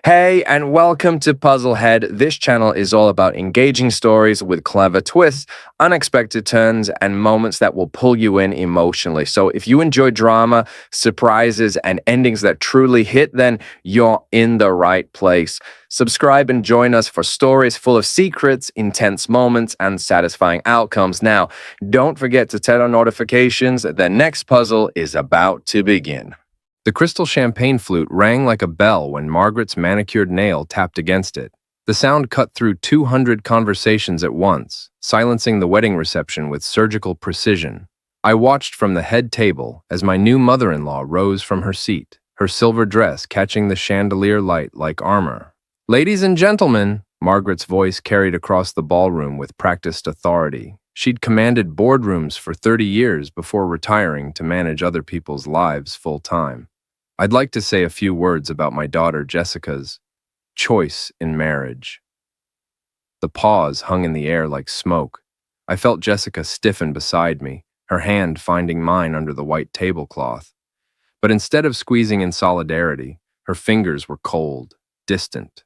Hey, and welcome to Puzzlehead. This channel is all about engaging stories with clever twists, unexpected turns, and moments that will pull you in emotionally. So, if you enjoy drama, surprises, and endings that truly hit, then you're in the right place. Subscribe and join us for stories full of secrets, intense moments, and satisfying outcomes. Now, don't forget to turn on notifications. The next puzzle is about to begin. The crystal champagne flute rang like a bell when Margaret's manicured nail tapped against it. The sound cut through 200 conversations at once, silencing the wedding reception with surgical precision. I watched from the head table as my new mother-in-law rose from her seat, her silver dress catching the chandelier light like armor. "Ladies and gentlemen," Margaret's voice carried across the ballroom with practiced authority. She'd commanded boardrooms for 30 years before retiring to manage other people's lives full-time. "I'd like to say a few words about my daughter Jessica's choice in marriage." The pause hung in the air like smoke. I felt Jessica stiffen beside me, her hand finding mine under the white tablecloth. But instead of squeezing in solidarity, her fingers were cold, distant,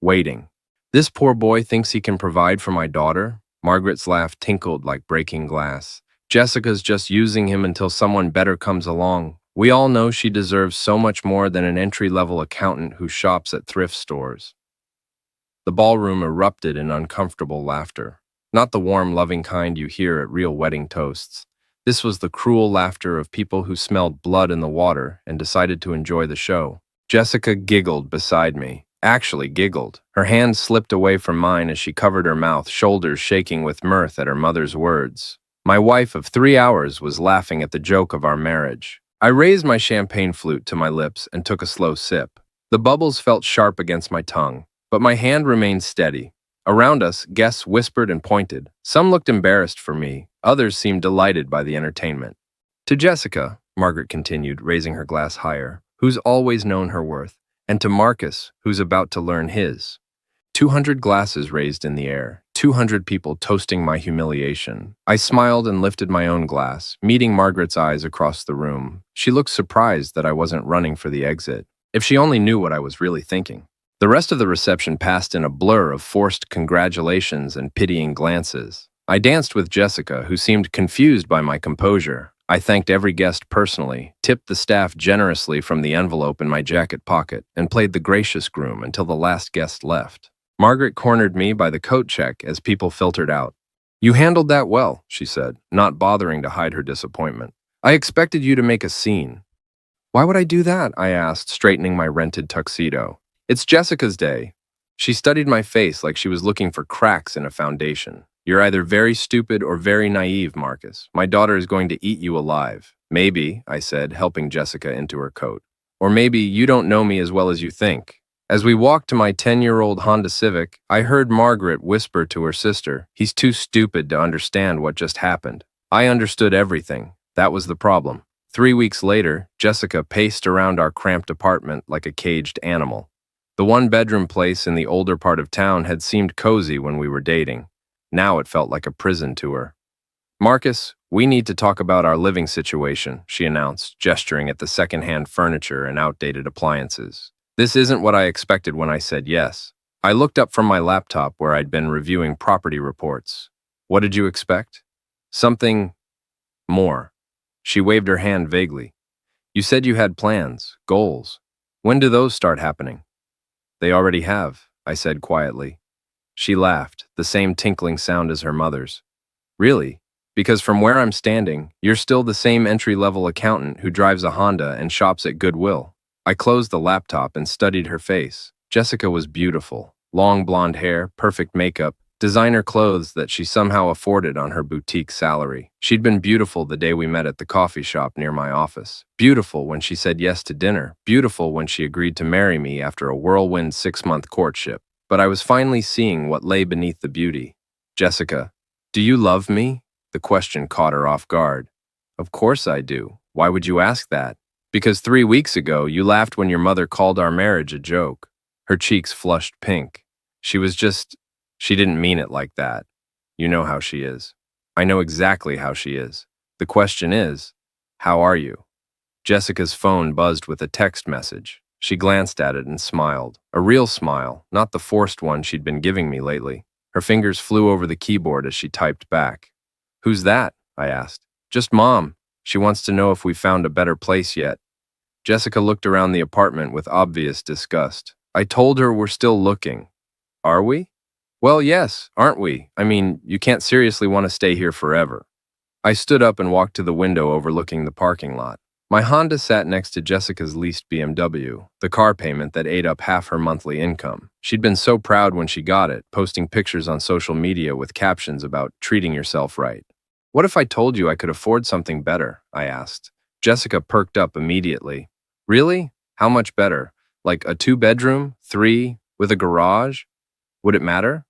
waiting. "This poor boy thinks he can provide for my daughter?" Margaret's laugh tinkled like breaking glass. "Jessica's just using him until someone better comes along. We all know she deserves so much more than an entry-level accountant who shops at thrift stores." The ballroom erupted in uncomfortable laughter. Not the warm, loving kind you hear at real wedding toasts. This was the cruel laughter of people who smelled blood in the water and decided to enjoy the show. Jessica giggled beside me. Actually giggled. Her hand slipped away from mine as she covered her mouth, shoulders shaking with mirth at her mother's words. My wife of 3 hours was laughing at the joke of our marriage. I raised my champagne flute to my lips and took a slow sip. The bubbles felt sharp against my tongue, but my hand remained steady. Around us, guests whispered and pointed. Some looked embarrassed for me, others seemed delighted by the entertainment. "To Jessica," Margaret continued, raising her glass higher, "who's always known her worth, and to Marcus, who's about to learn his." 200 glasses raised in the air, 200 people toasting my humiliation. I smiled and lifted my own glass, meeting Margaret's eyes across the room. She looked surprised that I wasn't running for the exit. If she only knew what I was really thinking. The rest of the reception passed in a blur of forced congratulations and pitying glances. I danced with Jessica, who seemed confused by my composure. I thanked every guest personally, tipped the staff generously from the envelope in my jacket pocket, and played the gracious groom until the last guest left. Margaret cornered me by the coat check as people filtered out. "You handled that well," she said, not bothering to hide her disappointment. "I expected you to make a scene." "Why would I do that?" I asked, straightening my rented tuxedo. "It's Jessica's day." She studied my face like she was looking for cracks in a foundation. "You're either very stupid or very naive, Marcus. My daughter is going to eat you alive." "Maybe," I said, helping Jessica into her coat. "Or maybe you don't know me as well as you think." As we walked to my 10-year-old Honda Civic, I heard Margaret whisper to her sister, "He's too stupid to understand what just happened." I understood everything. That was the problem. 3 weeks later, Jessica paced around our cramped apartment like a caged animal. The one-bedroom place in the older part of town had seemed cozy when we were dating. Now it felt like a prison to her. "Marcus, we need to talk about our living situation," she announced, gesturing at the second-hand furniture and outdated appliances. This isn't what I expected when I said yes. I looked up from my laptop where I'd been reviewing property reports. "What did you expect?" "Something more." She waved her hand vaguely. "You said you had plans, goals. When do those start happening?" "They already have," I said quietly. She laughed, the same tinkling sound as her mother's. "Really? Because from where I'm standing, you're still the same entry-level accountant who drives a Honda and shops at Goodwill." I closed the laptop and studied her face. Jessica was beautiful. Long blonde hair, perfect makeup, designer clothes that she somehow afforded on her boutique salary. She'd been beautiful the day we met at the coffee shop near my office. Beautiful when she said yes to dinner. Beautiful when she agreed to marry me after a whirlwind 6-month courtship. But I was finally seeing what lay beneath the beauty. "Jessica, do you love me?" The question caught her off guard. "Of course I do. Why would you ask that?" "Because 3 weeks ago, you laughed when your mother called our marriage a joke." Her cheeks flushed pink. She didn't mean it like that. You know how she is. I know exactly how she is. The question is, how are you? Jessica's phone buzzed with a text message. She glanced at it and smiled. A real smile, not the forced one she'd been giving me lately. Her fingers flew over the keyboard as she typed back. "Who's that?" I asked. "Just Mom. She wants to know if we found a better place yet." Jessica looked around the apartment with obvious disgust. "I told her we're still looking." "Are we?" "Well, yes, aren't we? I mean, you can't seriously want to stay here forever." I stood up and walked to the window overlooking the parking lot. My Honda sat next to Jessica's leased BMW, the car payment that ate up half her monthly income. She'd been so proud when she got it, posting pictures on social media with captions about treating yourself right. "What if I told you I could afford something better?" I asked. Jessica perked up immediately. "Really? How much better? Like a 2-bedroom, 3, with a garage? Would it matter?"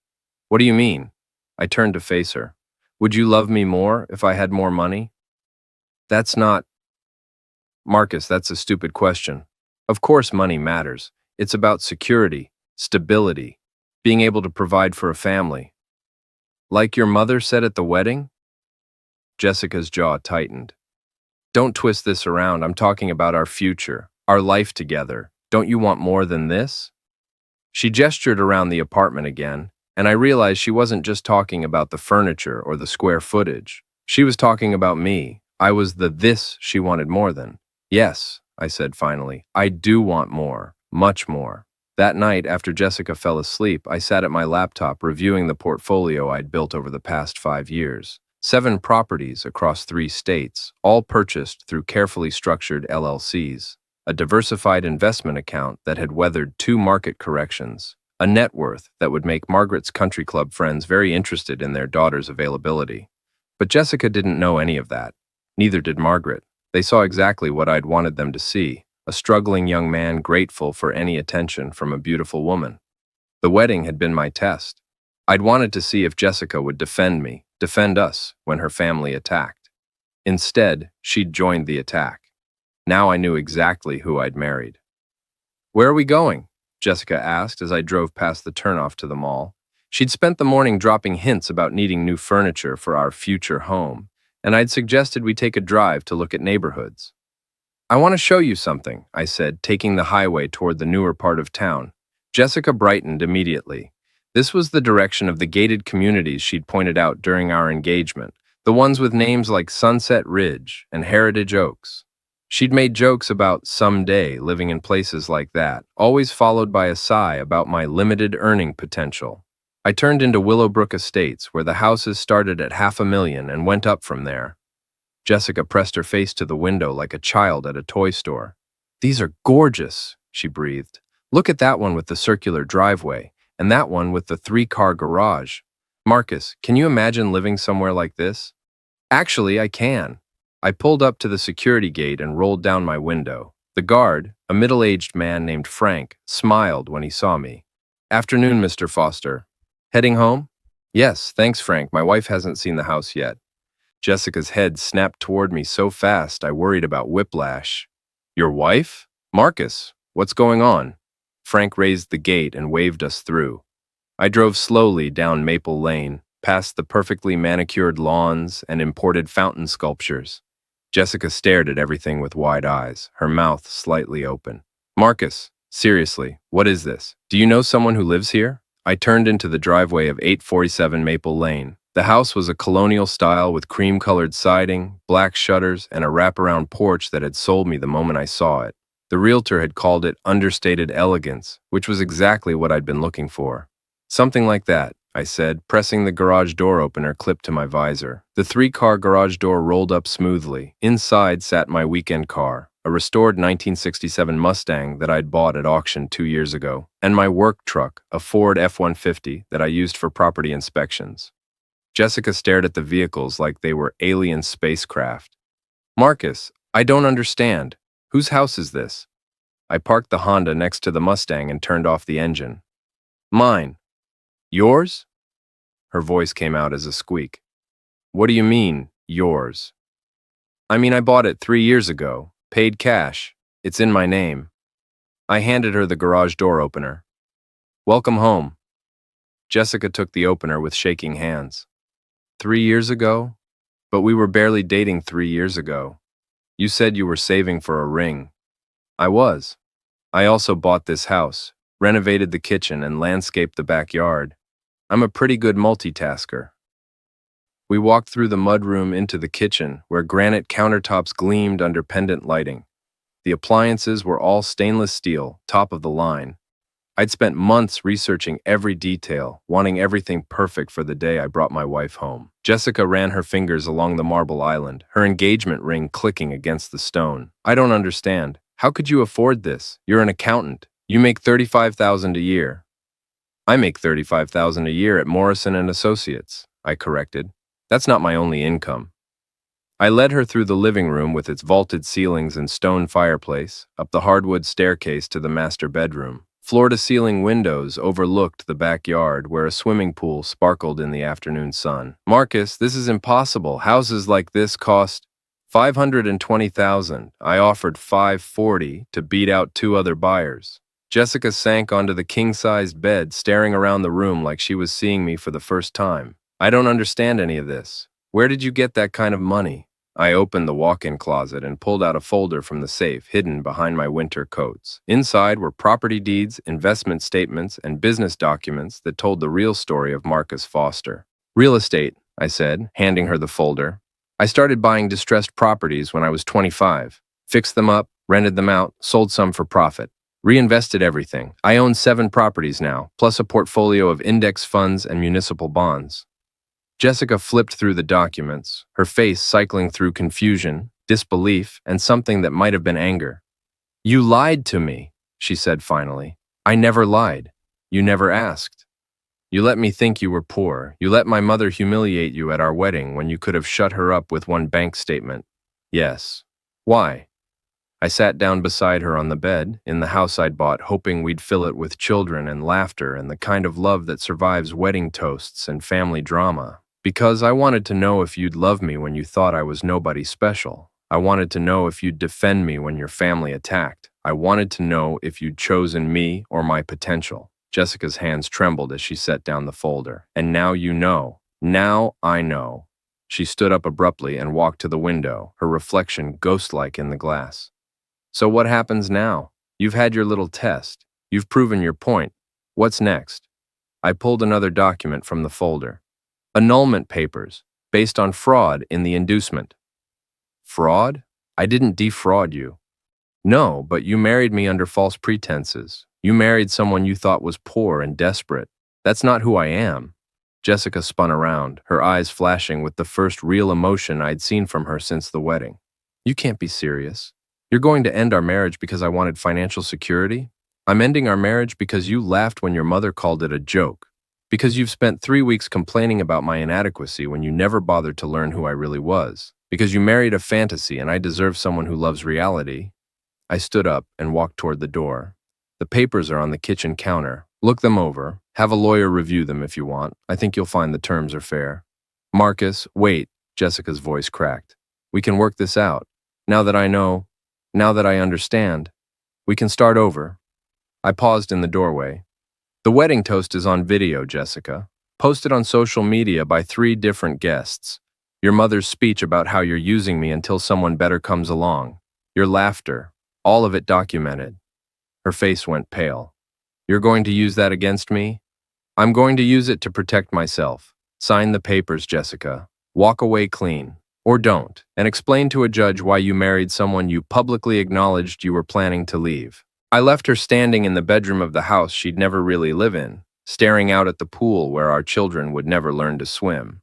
"What do you mean?" I turned to face her. "Would you love me more if I had more money?" That's not Marcus, that's a stupid question. Of course money matters. It's about security, stability, being able to provide for a family. Like your mother said at the wedding? Jessica's jaw tightened. "Don't twist this around. I'm talking about our future, our life together. Don't you want more than this?" She gestured around the apartment again, and I realized she wasn't just talking about the furniture or the square footage. She was talking about me. I was the this she wanted more than. "Yes," I said finally, "I do want more, much more." That night, after Jessica fell asleep, I sat at my laptop reviewing the portfolio I'd built over the past 5 years. 7 properties across 3 states, all purchased through carefully structured LLCs. A diversified investment account that had weathered 2 market corrections. A net worth that would make Margaret's country club friends very interested in their daughter's availability. But Jessica didn't know any of that. Neither did Margaret. They saw exactly what I'd wanted them to see, a struggling young man grateful for any attention from a beautiful woman. The wedding had been my test. I'd wanted to see if Jessica would defend me, defend us, when her family attacked. Instead, she'd joined the attack. Now I knew exactly who I'd married. "Where are we going?" Jessica asked as I drove past the turnoff to the mall. She'd spent the morning dropping hints about needing new furniture for our future home, and I'd suggested we take a drive to look at neighborhoods. "I want to show you something," I said, taking the highway toward the newer part of town. Jessica brightened immediately. This was the direction of the gated communities she'd pointed out during our engagement, the ones with names like Sunset Ridge and Heritage Oaks. She'd made jokes about someday living in places like that, always followed by a sigh about my limited earning potential. I turned into Willowbrook Estates, where the houses started at $500,000 and went up from there. Jessica pressed her face to the window like a child at a toy store. "These are gorgeous," she breathed. "Look at that one with the circular driveway, and that one with the 3-car garage. Marcus, can you imagine living somewhere like this?" "Actually, I can." I pulled up to the security gate and rolled down my window. The guard, a middle-aged man named Frank, smiled when he saw me. "Afternoon, Mr. Foster. Heading home?" "Yes, thanks, Frank. My wife hasn't seen the house yet." Jessica's head snapped toward me so fast I worried about whiplash. "Your wife? Marcus, what's going on?" Frank raised the gate and waved us through. I drove slowly down Maple Lane, past the perfectly manicured lawns and imported fountain sculptures. Jessica stared at everything with wide eyes, her mouth slightly open. "Marcus, seriously, what is this? Do you know someone who lives here?" I turned into the driveway of 847 Maple Lane. The house was a colonial style with cream-colored siding, black shutters, and a wraparound porch that had sold me the moment I saw it. The realtor had called it understated elegance, which was exactly what I'd been looking for. "Something like that," I said, pressing the garage door opener clipped to my visor. The 3-car garage door rolled up smoothly. Inside sat my weekend car, a restored 1967 Mustang that I'd bought at auction 2 years ago, and my work truck, a Ford F-150 that I used for property inspections. Jessica stared at the vehicles like they were alien spacecraft. "Marcus, I don't understand. Whose house is this?" I parked the Honda next to the Mustang and turned off the engine. "Mine." "Yours?" Her voice came out as a squeak. "What do you mean, yours?" "I mean, I bought it 3 years ago, paid cash. It's in my name." I handed her the garage door opener. "Welcome home." Jessica took the opener with shaking hands. 3 years ago? But we were barely dating 3 years ago. You said you were saving for a ring." "I was." I also bought this house, renovated the kitchen, and landscaped the backyard. I'm a pretty good multitasker. We walked through the mudroom into the kitchen, where granite countertops gleamed under pendant lighting. The appliances were all stainless steel, top of the line. I'd spent months researching every detail, wanting everything perfect for the day I brought my wife home. Jessica ran her fingers along the marble island, her engagement ring clicking against the stone. I don't understand. How could you afford this? You're an accountant. You make $35,000 a year. I make $35,000 a year at Morrison and Associates, I corrected. That's not my only income. I led her through the living room with its vaulted ceilings and stone fireplace, up the hardwood staircase to the master bedroom. Floor-to-ceiling windows overlooked the backyard where a swimming pool sparkled in the afternoon sun. Marcus, this is impossible. Houses like this cost $520,000. I offered $540 to beat out two other buyers. Jessica sank onto the king-sized bed, staring around the room like she was seeing me for the first time. I don't understand any of this. Where did you get that kind of money? I opened the walk-in closet and pulled out a folder from the safe hidden behind my winter coats. Inside were property deeds, investment statements, and business documents that told the real story of Marcus Foster. Real estate, I said, handing her the folder. I started buying distressed properties when I was 25. Fixed them up, rented them out, sold some for profit. Reinvested everything. I own 7 properties now, plus a portfolio of index funds and municipal bonds. Jessica flipped through the documents, her face cycling through confusion, disbelief, and something that might have been anger. You lied to me, she said finally. I never lied. You never asked. You let me think you were poor. You let my mother humiliate you at our wedding when you could have shut her up with one bank statement. Yes. Why? I sat down beside her on the bed, in the house I'd bought, hoping we'd fill it with children and laughter and the kind of love that survives wedding toasts and family drama. Because I wanted to know if you'd love me when you thought I was nobody special. I wanted to know if you'd defend me when your family attacked. I wanted to know if you'd chosen me or my potential. Jessica's hands trembled as she set down the folder. And now you know. Now I know. She stood up abruptly and walked to the window, her reflection ghost-like in the glass. So what happens now? You've had your little test. You've proven your point. What's next? I pulled another document from the folder. Annulment papers, based on fraud in the inducement. Fraud? I didn't defraud you. No, but you married me under false pretenses. You married someone you thought was poor and desperate. That's not who I am. Jessica spun around, her eyes flashing with the first real emotion I'd seen from her since the wedding. You can't be serious. You're going to end our marriage because I wanted financial security? I'm ending our marriage because you laughed when your mother called it a joke. Because you've spent 3 weeks complaining about my inadequacy when you never bothered to learn who I really was. Because you married a fantasy and I deserve someone who loves reality. I stood up and walked toward the door. The papers are on the kitchen counter. Look them over. Have a lawyer review them if you want. I think you'll find the terms are fair. Marcus, wait, Jessica's voice cracked. We can work this out. Now that I know, now that I understand, we can start over. I paused in the doorway. The wedding toast is on video, Jessica. Posted on social media by 3 different guests. Your mother's speech about how you're using me until someone better comes along. Your laughter. All of it documented. Her face went pale. You're going to use that against me? I'm going to use it to protect myself. Sign the papers, Jessica. Walk away clean. Or don't. And explain to a judge why you married someone you publicly acknowledged you were planning to leave. I left her standing in the bedroom of the house she'd never really live in, staring out at the pool where our children would never learn to swim.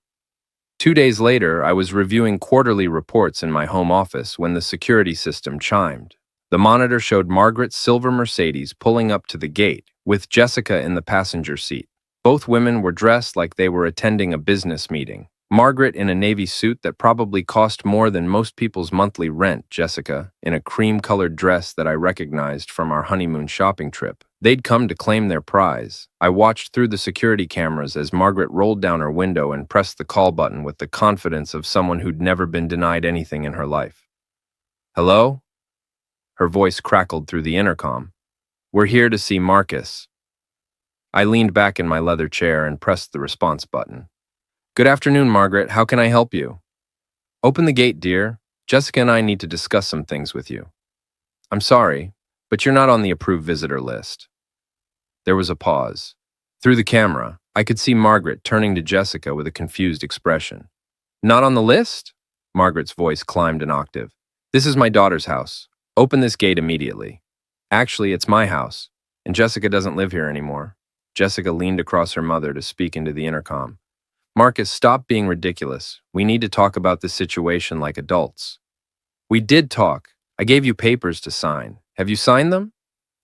2 days later, I was reviewing quarterly reports in my home office when the security system chimed. The monitor showed Margaret's silver Mercedes pulling up to the gate, with Jessica in the passenger seat. Both women were dressed like they were attending a business meeting. Margaret in a navy suit that probably cost more than most people's monthly rent, Jessica in a cream-colored dress that I recognized from our honeymoon shopping trip. They'd come to claim their prize. I watched through the security cameras as Margaret rolled down her window and pressed the call button with the confidence of someone who'd never been denied anything in her life. Hello? Her voice crackled through the intercom. We're here to see Marcus. I leaned back in my leather chair and pressed the response button. Good afternoon, Margaret. How can I help you? Open the gate, dear. Jessica and I need to discuss some things with you. I'm sorry. But you're not on the approved visitor list. There was a pause. Through the camera, I could see Margaret turning to Jessica with a confused expression. Not on the list? Margaret's voice climbed an octave. This is my daughter's house. Open this gate immediately. Actually, it's my house, and Jessica doesn't live here anymore. Jessica leaned across her mother to speak into the intercom. Marcus, stop being ridiculous. We need to talk about this situation like adults. We did talk. I gave you papers to sign. Have you signed them?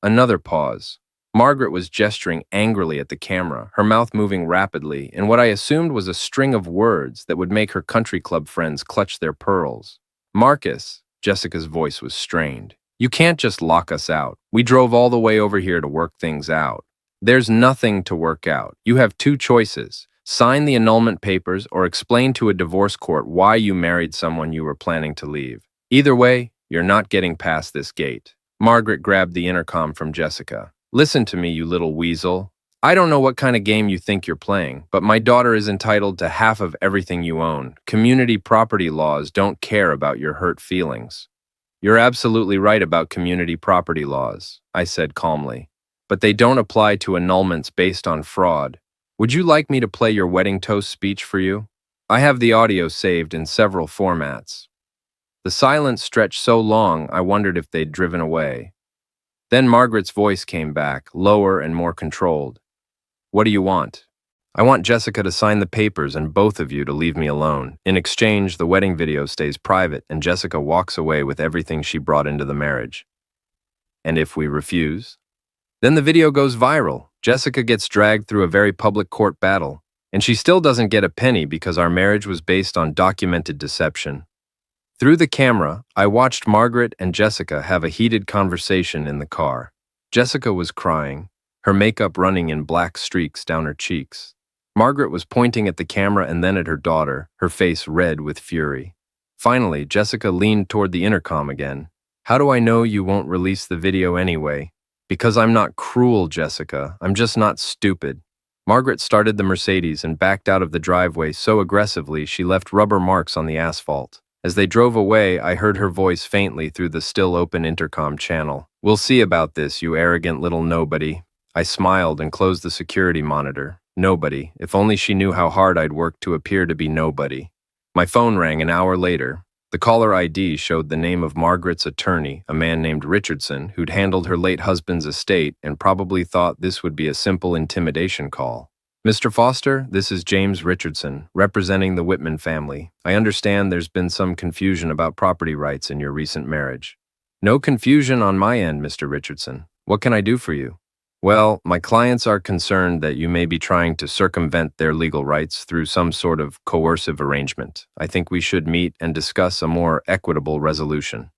Another pause. Margaret was gesturing angrily at the camera, her mouth moving rapidly in what I assumed was a string of words that would make her country club friends clutch their pearls. Marcus, Jessica's voice was strained. You can't just lock us out. We drove all the way over here to work things out. There's nothing to work out. You have two choices. Sign the annulment papers or explain to a divorce court why you married someone you were planning to leave. Either way, you're not getting past this gate. Margaret grabbed the intercom from Jessica. Listen to me, you little weasel. I don't know what kind of game you think you're playing, but my daughter is entitled to half of everything you own. Community property laws don't care about your hurt feelings. You're absolutely right about community property laws, I said calmly, but they don't apply to annulments based on fraud. Would you like me to play your wedding toast speech for you? I have the audio saved in several formats. The silence stretched so long I wondered if they'd driven away. Then Margaret's voice came back, lower and more controlled. What do you want? I want Jessica to sign the papers and both of you to leave me alone. In exchange, the wedding video stays private and Jessica walks away with everything she brought into the marriage. And if we refuse? Then the video goes viral. Jessica gets dragged through a very public court battle, and she still doesn't get a penny because our marriage was based on documented deception. Through the camera, I watched Margaret and Jessica have a heated conversation in the car. Jessica was crying, her makeup running in black streaks down her cheeks. Margaret was pointing at the camera and then at her daughter, her face red with fury. Finally, Jessica leaned toward the intercom again. How do I know you won't release the video anyway? Because I'm not cruel, Jessica. I'm just not stupid. Margaret started the Mercedes and backed out of the driveway so aggressively she left rubber marks on the asphalt. As they drove away, I heard her voice faintly through the still-open intercom channel. We'll see about this, you arrogant little nobody. I smiled and closed the security monitor. Nobody. If only she knew how hard I'd worked to appear to be nobody. My phone rang an hour later. The caller ID showed the name of Margaret's attorney, a man named Richardson, who'd handled her late husband's estate and probably thought this would be a simple intimidation call. Mr. Foster, this is James Richardson, representing the Whitman family. I understand there's been some confusion about property rights in your recent marriage. No confusion on my end, Mr. Richardson. What can I do for you? Well, my clients are concerned that you may be trying to circumvent their legal rights through some sort of coercive arrangement. I think we should meet and discuss a more equitable resolution.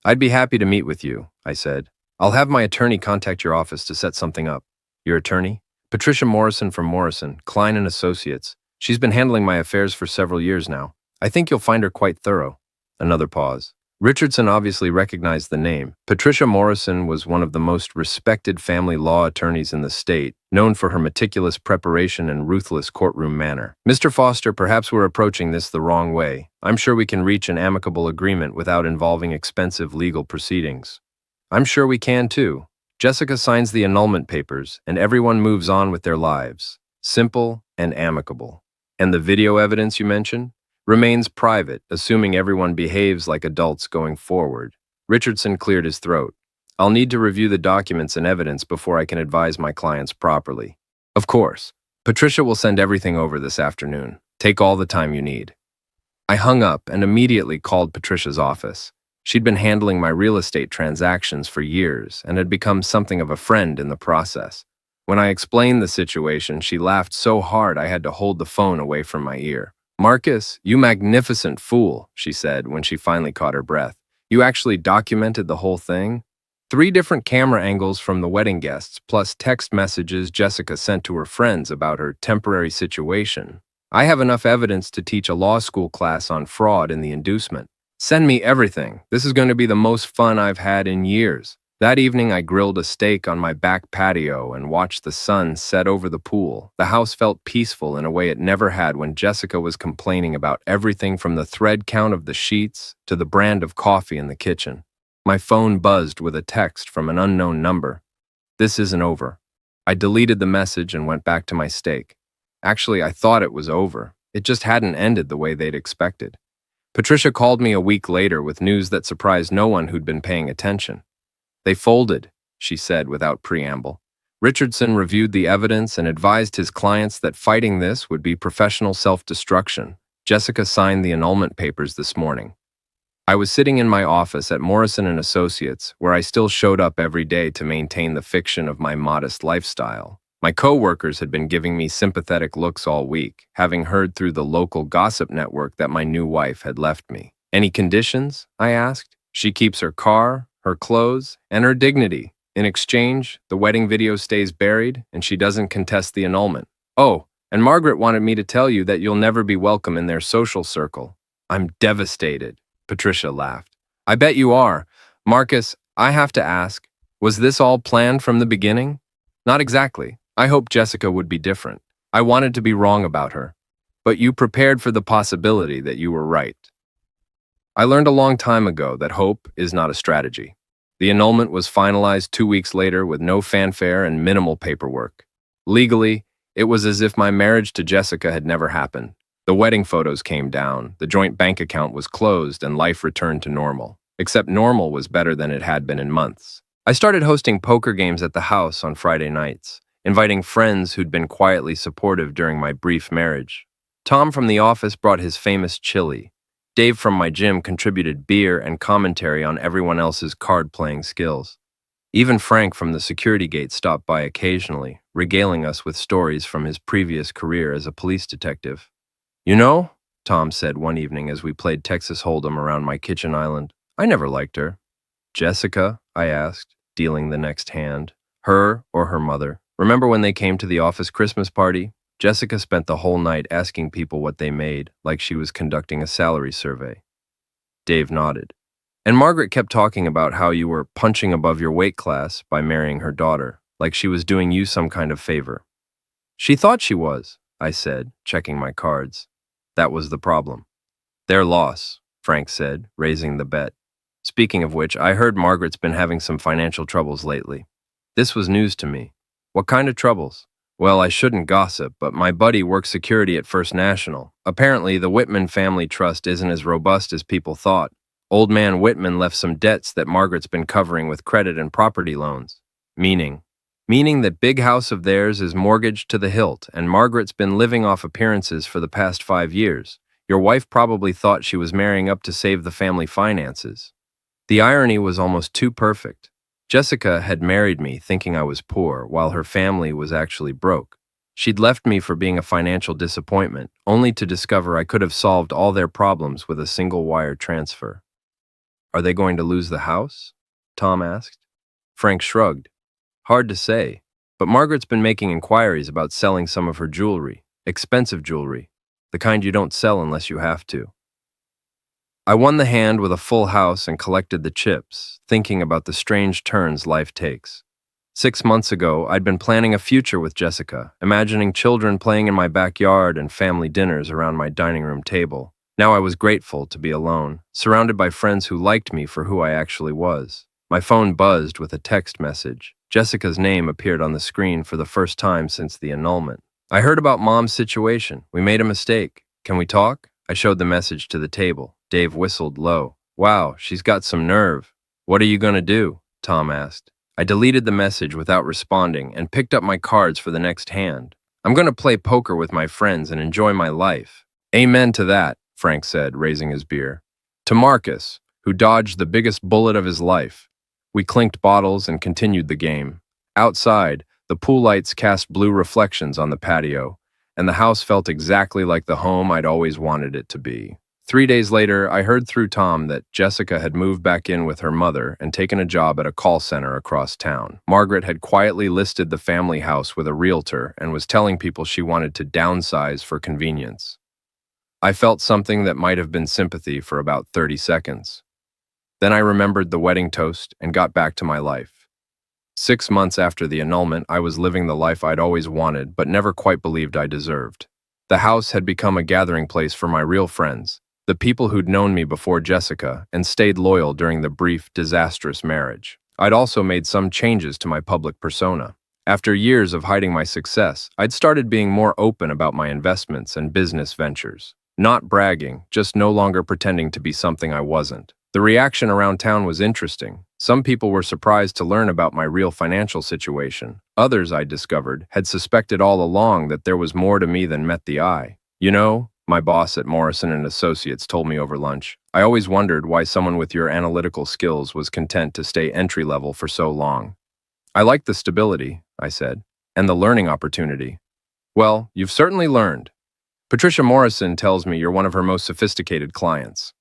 I'd be happy to meet with you, I said. I'll have my attorney contact your office to set something up. Your attorney? Patricia Morrison from Morrison, Klein & Associates. She's been handling my affairs for several years now. I think you'll find her quite thorough. Another pause. Richardson obviously recognized the name. Patricia Morrison was one of the most respected family law attorneys in the state, known for her meticulous preparation and ruthless courtroom manner. Mr. Foster, perhaps we're approaching this the wrong way. I'm sure we can reach an amicable agreement without involving expensive legal proceedings. I'm sure we can too. Jessica signs the annulment papers, and everyone moves on with their lives. Simple and amicable. And the video evidence you mentioned? Remains private, assuming everyone behaves like adults going forward. Richardson cleared his throat. I'll need to review the documents and evidence before I can advise my clients properly. Of course. Patricia will send everything over this afternoon. Take all the time you need. I hung up and immediately called Patricia's office. She'd been handling my real estate transactions for years and had become something of a friend in the process. When I explained the situation, she laughed so hard I had to hold the phone away from my ear. Marcus, you magnificent fool, she said when she finally caught her breath. You actually documented the whole thing? 3 different camera angles from the wedding guests, plus text messages Jessica sent to her friends about her temporary situation. I have enough evidence to teach a law school class on fraud in the inducement. Send me everything. This is going to be the most fun I've had in years. That evening, I grilled a steak on my back patio and watched the sun set over the pool. The house felt peaceful in a way it never had when Jessica was complaining about everything from the thread count of the sheets to the brand of coffee in the kitchen. My phone buzzed with a text from an unknown number. This isn't over. I deleted the message and went back to my steak. Actually, I thought it was over. It just hadn't ended the way they'd expected. Patricia called me a week later with news that surprised no one who'd been paying attention. They folded, she said without preamble. Richardson reviewed the evidence and advised his clients that fighting this would be professional self-destruction. Jessica signed the annulment papers this morning. I was sitting in my office at Morrison & Associates, where I still showed up every day to maintain the fiction of my modest lifestyle. My co-workers had been giving me sympathetic looks all week, having heard through the local gossip network that my new wife had left me. Any conditions? I asked. She keeps her car, her clothes, and her dignity. In exchange, the wedding video stays buried, and she doesn't contest the annulment. Oh, and Margaret wanted me to tell you that you'll never be welcome in their social circle. I'm devastated. Patricia laughed. I bet you are. Marcus, I have to ask, was this all planned from the beginning? Not exactly. I hoped Jessica would be different. I wanted to be wrong about her. But you prepared for the possibility that you were right. I learned a long time ago that hope is not a strategy. The annulment was finalized 2 weeks later with no fanfare and minimal paperwork. Legally, it was as if my marriage to Jessica had never happened. The wedding photos came down, the joint bank account was closed, and life returned to normal. Except normal was better than it had been in months. I started hosting poker games at the house on Friday nights, inviting friends who'd been quietly supportive during my brief marriage. Tom from the office brought his famous chili. Dave from my gym contributed beer and commentary on everyone else's card-playing skills. Even Frank from the security gate stopped by occasionally, regaling us with stories from his previous career as a police detective. You know, Tom said one evening as we played Texas Hold'em around my kitchen island, I never liked her. Jessica? I asked, dealing the next hand. Her or her mother? Remember when they came to the office Christmas party? Jessica spent the whole night asking people what they made, like she was conducting a salary survey. Dave nodded. And Margaret kept talking about how you were punching above your weight class by marrying her daughter, like she was doing you some kind of favor. She thought she was, I said, checking my cards. That was the problem. Their loss, Frank said, raising the bet. Speaking of which, I heard Margaret's been having some financial troubles lately. This was news to me. What kind of troubles? Well, I shouldn't gossip, but my buddy works security at First National. Apparently, the Whitman family trust isn't as robust as people thought. Old man Whitman left some debts that Margaret's been covering with credit and property loans. Meaning that big house of theirs is mortgaged to the hilt, and Margaret's been living off appearances for the past 5 years. Your wife probably thought she was marrying up to save the family finances. The irony was almost too perfect. Jessica had married me thinking I was poor, while her family was actually broke. She'd left me for being a financial disappointment, only to discover I could have solved all their problems with a single wire transfer. Are they going to lose the house? Tom asked. Frank shrugged. Hard to say, but Margaret's been making inquiries about selling some of her jewelry, expensive jewelry, the kind you don't sell unless you have to. I won the hand with a full house and collected the chips, thinking about the strange turns life takes. 6 months ago, I'd been planning a future with Jessica, imagining children playing in my backyard and family dinners around my dining room table. Now I was grateful to be alone, surrounded by friends who liked me for who I actually was. My phone buzzed with a text message. Jessica's name appeared on the screen for the first time since the annulment. I heard about Mom's situation. We made a mistake. Can we talk? I showed the message to the table. Dave whistled low. Wow, she's got some nerve. What are you going to do? Tom asked. I deleted the message without responding and picked up my cards for the next hand. I'm going to play poker with my friends and enjoy my life. Amen to that, Frank said, raising his beer. To Marcus, who dodged the biggest bullet of his life. We clinked bottles and continued the game. Outside, the pool lights cast blue reflections on the patio, and the house felt exactly like the home I'd always wanted it to be. 3 days later, I heard through Tom that Jessica had moved back in with her mother and taken a job at a call center across town. Margaret had quietly listed the family house with a realtor and was telling people she wanted to downsize for convenience. I felt something that might have been sympathy for about 30 seconds. Then I remembered the wedding toast and got back to my life. 6 months after the annulment, I was living the life I'd always wanted but never quite believed I deserved. The house had become a gathering place for my real friends, The people who'd known me before Jessica and stayed loyal during the brief, disastrous marriage. I'd also made some changes to my public persona. After years of hiding my success, I'd started being more open about my investments and business ventures. Not bragging, just no longer pretending to be something I wasn't. The reaction around town was interesting. Some people were surprised to learn about my real financial situation. Others, I discovered, had suspected all along that there was more to me than met the eye. You know, my boss at Morrison and Associates told me over lunch, I always wondered why someone with your analytical skills was content to stay entry-level for so long. I like the stability, I said, and the learning opportunity. Well, you've certainly learned. Patricia Morrison tells me you're one of her most sophisticated clients.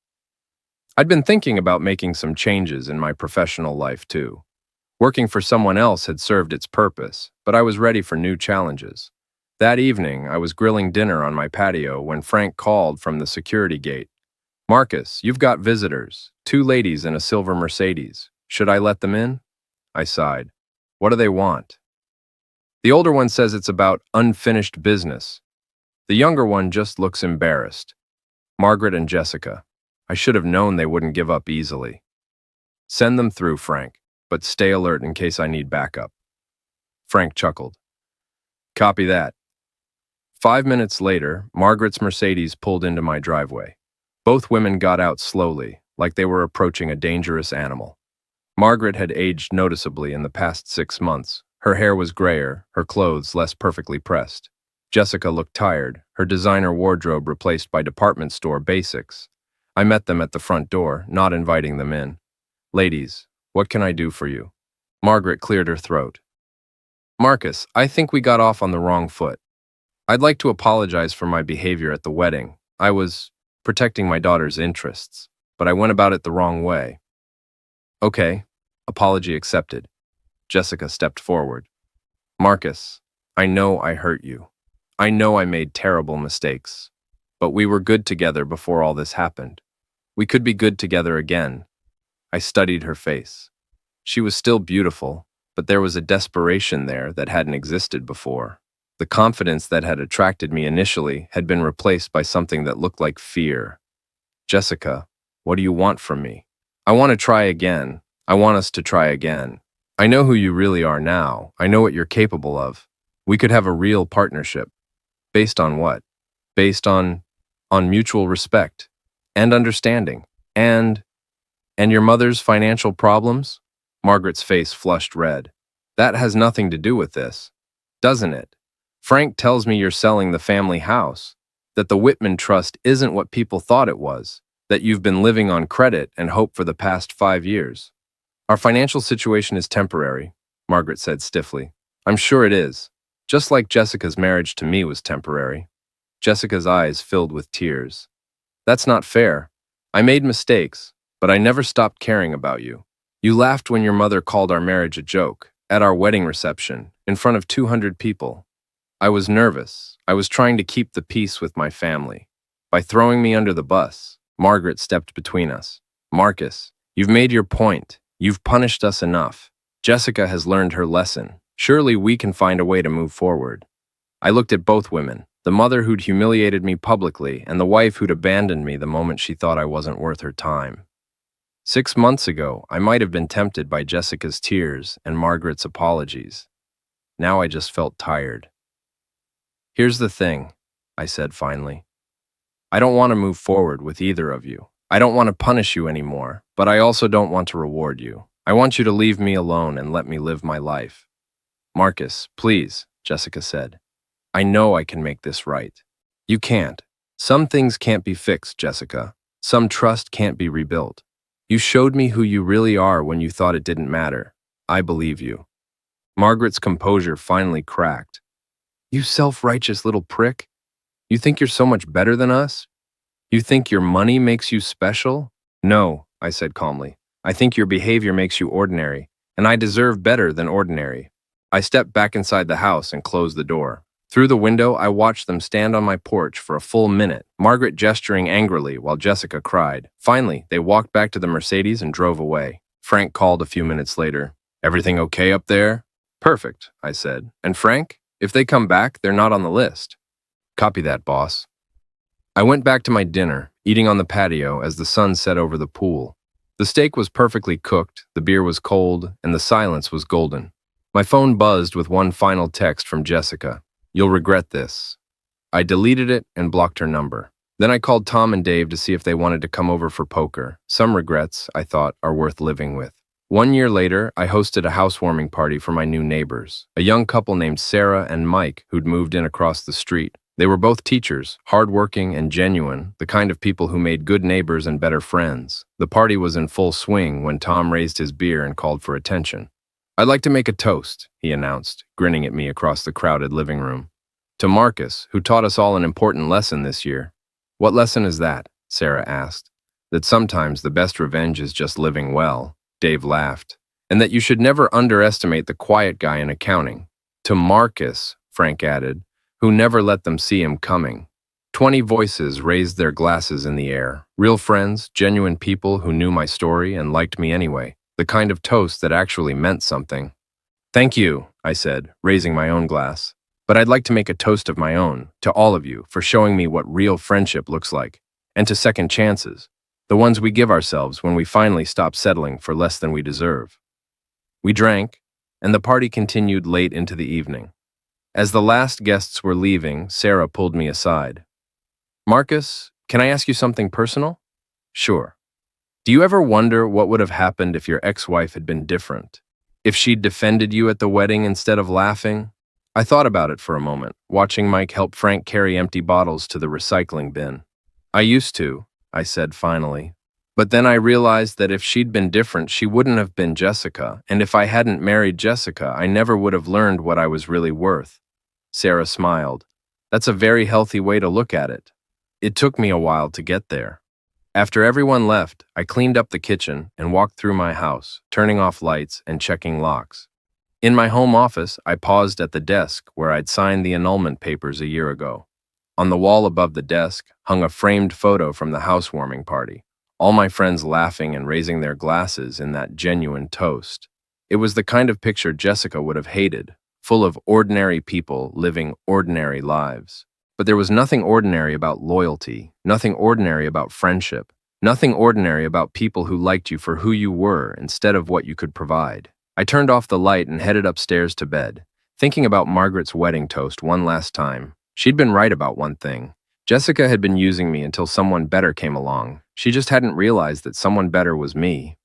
I'd been thinking about making some changes in my professional life, too. Working for someone else had served its purpose, but I was ready for new challenges. That evening, I was grilling dinner on my patio when Frank called from the security gate. Marcus, you've got visitors, 2 ladies in a silver Mercedes. Should I let them in? I sighed. What do they want? The older one says it's about unfinished business. The younger one just looks embarrassed. Margaret and Jessica. I should have known they wouldn't give up easily. Send them through, Frank, but stay alert in case I need backup. Frank chuckled. Copy that. 5 minutes later, Margaret's Mercedes pulled into my driveway. Both women got out slowly, like they were approaching a dangerous animal. Margaret had aged noticeably in the past 6 months. Her hair was grayer, her clothes less perfectly pressed. Jessica looked tired, her designer wardrobe replaced by department store basics. I met them at the front door, not inviting them in. Ladies, what can I do for you? Margaret cleared her throat. Marcus, I think we got off on the wrong foot. I'd like to apologize for my behavior at the wedding. I was protecting my daughter's interests, but I went about it the wrong way. Okay, apology accepted. Jessica stepped forward. Marcus, I know I hurt you. I know I made terrible mistakes, but we were good together before all this happened. We could be good together again. I studied her face. She was still beautiful, but there was a desperation there that hadn't existed before. The confidence that had attracted me initially had been replaced by something that looked like fear. Jessica, what do you want from me? I want to try again. I want us to try again. I know who you really are now. I know what you're capable of. We could have a real partnership. Based on what? Based on mutual respect and understanding. And your mother's financial problems? Margaret's face flushed red. That has nothing to do with this, doesn't it? Frank tells me you're selling the family house, that the Whitman Trust isn't what people thought it was, that you've been living on credit and hope for the past 5 years. Our financial situation is temporary, Margaret said stiffly. I'm sure it is, just like Jessica's marriage to me was temporary. Jessica's eyes filled with tears. That's not fair. I made mistakes, but I never stopped caring about you. You laughed when your mother called our marriage a joke, at our wedding reception, in front of 200 people. I was nervous. I was trying to keep the peace with my family. By throwing me under the bus, Margaret stepped between us. Marcus, you've made your point. You've punished us enough. Jessica has learned her lesson. Surely we can find a way to move forward. I looked at both women, the mother who'd humiliated me publicly and the wife who'd abandoned me the moment she thought I wasn't worth her time. 6 months ago, I might have been tempted by Jessica's tears and Margaret's apologies. Now I just felt tired. Here's the thing, I said finally. I don't want to move forward with either of you. I don't want to punish you anymore, but I also don't want to reward you. I want you to leave me alone and let me live my life. Marcus, please, Jessica said. I know I can make this right. You can't. Some things can't be fixed, Jessica. Some trust can't be rebuilt. You showed me who you really are when you thought it didn't matter. I believe you. Margaret's composure finally cracked. You self-righteous little prick. You think you're so much better than us? You think your money makes you special? No, I said calmly. I think your behavior makes you ordinary, and I deserve better than ordinary. I stepped back inside the house and closed the door. Through the window, I watched them stand on my porch for a full minute, Margaret gesturing angrily while Jessica cried. Finally, they walked back to the Mercedes and drove away. Frank called a few minutes later. Everything okay up there? Perfect, I said. And Frank? If they come back, they're not on the list. Copy that, boss. I went back to my dinner, eating on the patio as the sun set over the pool. The steak was perfectly cooked, the beer was cold, and the silence was golden. My phone buzzed with one final text from Jessica. "You'll regret this." I deleted it and blocked her number. Then I called Tom and Dave to see if they wanted to come over for poker. Some regrets, I thought, are worth living with. 1 year later, I hosted a housewarming party for my new neighbors, a young couple named Sarah and Mike who'd moved in across the street. They were both teachers, hardworking and genuine, the kind of people who made good neighbors and better friends. The party was in full swing when Tom raised his beer and called for attention. "I'd like to make a toast," he announced, grinning at me across the crowded living room. "To Marcus, who taught us all an important lesson this year." "What lesson is that?" Sarah asked. "That sometimes the best revenge is just living well," Dave laughed. "And that you should never underestimate the quiet guy in accounting." "To Marcus," Frank added, "who never let them see him coming." 20 voices raised their glasses in the air. Real friends, genuine people who knew my story and liked me anyway. The kind of toast that actually meant something. "Thank you," I said, raising my own glass. "But I'd like to make a toast of my own, to all of you, for showing me what real friendship looks like, and to second chances, the ones we give ourselves when we finally stop settling for less than we deserve." We drank, and the party continued late into the evening. As the last guests were leaving, Sarah pulled me aside. "Marcus, can I ask you something personal?" "Sure." "Do you ever wonder what would have happened if your ex-wife had been different? If she'd defended you at the wedding instead of laughing?" I thought about it for a moment, watching Mike help Frank carry empty bottles to the recycling bin. "I used to," I said finally. "But then I realized that if she'd been different, she wouldn't have been Jessica, and if I hadn't married Jessica, I never would have learned what I was really worth." Sarah smiled. "That's a very healthy way to look at it." It took me a while to get there. After everyone left, I cleaned up the kitchen and walked through my house, turning off lights and checking locks. In my home office, I paused at the desk where I'd signed the annulment papers a year ago. On the wall above the desk hung a framed photo from the housewarming party, all my friends laughing and raising their glasses in that genuine toast. It was the kind of picture Jessica would have hated, full of ordinary people living ordinary lives. But there was nothing ordinary about loyalty, nothing ordinary about friendship, nothing ordinary about people who liked you for who you were instead of what you could provide. I turned off the light and headed upstairs to bed, thinking about Margaret's wedding toast one last time. She'd been right about one thing. Jessica had been using me until someone better came along. She just hadn't realized that someone better was me.